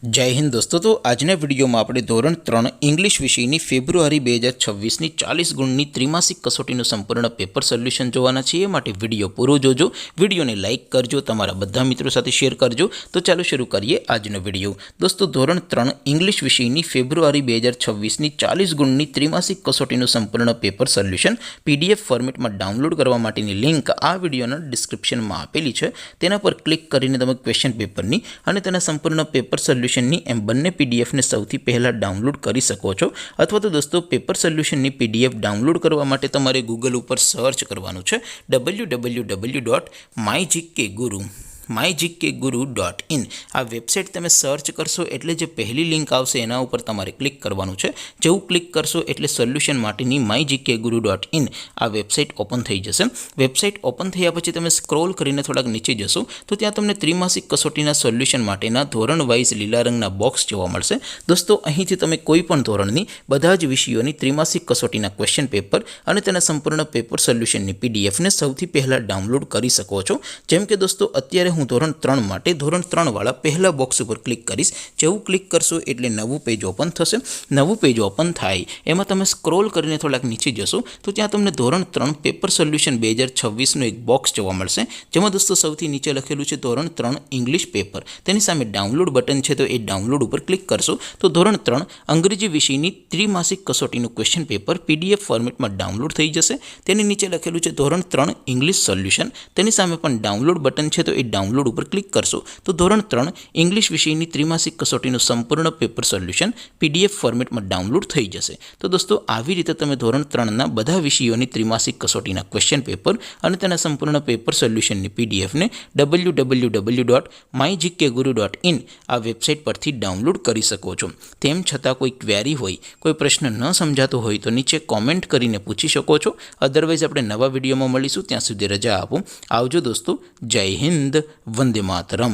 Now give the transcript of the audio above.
जय हिंद दोस्तों। तो आजना विडियो में આપણે ધોરણ 3 इंग्लिश વિષયની ફેબ્રુઆરી 2026ની 40 ગુણની ત્રિમાસિક કસોટીનું સંપૂર્ણ પેપર સોલ્યુશન જોવાના છીએ। માટે વિડિયો પૂરો જોજો, વિડિયોને લાઈક કરજો, તમારા બધા મિત્રો સાથે શેર કરજો। તો ચાલો શરૂ કરીએ આજનો વિડિયો। દોસ્તો ધોરણ 3 इंग्लिश વિષયની ફેબ્રુઆરી 2026ની 40 ગુણની ત્રિમાસિક કસોટીનું સંપૂર્ણ પેપર સોલ્યુશન પીડીએફ ફોર્મેટમાં ડાઉનલોડ કરવા માટેની લિંક આ વિડિયોના ડિસ્ક્રિપ્શનમાં આપેલી છે। તેના પર ક્લિક કરીને તમે ક્વેશ્ચન પેપરની અને તેના સંપૂર્ણ પેપર સોલ્યુશન एम बने पीडीएफ ने सौथी पहला डाउनलॉड करी सको छो। अथवा तो दोस्तों पेपर सोल्यूशन पीडीएफ डाउनलॉड करवा माटे तमारे गूगल पर सर्च करवानुं छे www.mygkguru.in आ वेबसाइट तमे सर्च करशो एटले जे पहली लिंक आवशे एना उपर तमारे क्लिक करवानुं छे। जेवुं क्लिक करशो एटले सोल्यूशन माटेनी mygkguru.in आ वेबसाइट ओपन थई जशे। वेबसाइट ओपन थया पछी तमे स्क्रॉल करीने थोड़ाक नीचे जशो तो त्यां तमने त्रिमासिक कसोटीना सोल्यूशन माटेना धोरण वाइज लीला रंगना बॉक्स जोवा मळशे। दोस्तों અહીંથી તમે કોઈ પણ ધોરણની બધા જ વિષયોની ત્રિમાસિક કસોટીના ક્વેશ્ચન પેપર અને તેના સંપૂર્ણ પેપર સોલ્યુશનની પીડીએફ ને સૌથી પહેલા ડાઉનલોડ કરી શકો છો। જેમ કે દોસ્તો અત્યારે હું ધોરણ 3 માટે ધોરણ 3 વાળા પહેલા બોક્સ ઉપર ક્લિક કરીશ। જેવું ક્લિક કરશો એટલે નવું પેજ ઓપન થશે। નવું પેજ ઓપન થાય એમાં તમે સ્ક્રોલ કરીને થોડાક નીચે જશો તો ત્યાં તમને ધોરણ 3 પેપર સોલ્યુશન 2026 નું એક બોક્સ જોવા મળશે। જેમાં દોસ્તો સૌથી નીચે લખેલું છે ધોરણ 3 ઇંગ્લિશ પેપર, તેની સામે ડાઉનલોડ બટન છે તો એ ડાઉનલોડ ઉપર ક્લિક કરશો તો ધોરણ 3 અંગ્રેજી વિષયની ત્રિમાસિક કસોટીનું ક્વેશ્ચન પેપર પીડીએફ ફોર્મેટમાં ડાઉનલોડ થઈ જશે। તેની નીચે લખેલું છે ધોરણ 3 ઇંગ્લિશ સોલ્યુશન, તેની સામે પણ ડાઉનલોડ બટન છે તો એ डाउनलॉड पर क्लिक करशो तो धोरण 3 इंग्लिश विषयनी त्रिमासिक कसोटीનું संपूर्ण पेपर सोल्यूशन पीडीएफ फॉर्मेट में डाउनलॉड थई जशे। तो दोस्तों આવી રીતે તમે ધોરણ 3 ના બધા વિષયોની ત્રિમાસિક કસોટીના ક્વેશ્ચન પેપર અને તેના સંપૂર્ણ પેપર સોલ્યુશનની પીડીએફ ને www.mygkguru.in આ વેબસાઇટ પરથી ડાઉનલોડ કરી શકો છો। તેમ છતાં કોઈ ક્વેરી હોય, કોઈ પ્રશ્ન ન સમજાતો હોય તો નીચે કોમેન્ટ કરીને પૂછી શકો છો। અધરવાઇઝ આપણે નવા વિડીયોમાં મળીશું, ત્યાં સુધી રજા આપો। આવજો દોસ્તો, જય હિન્દ, वंदे मातरम।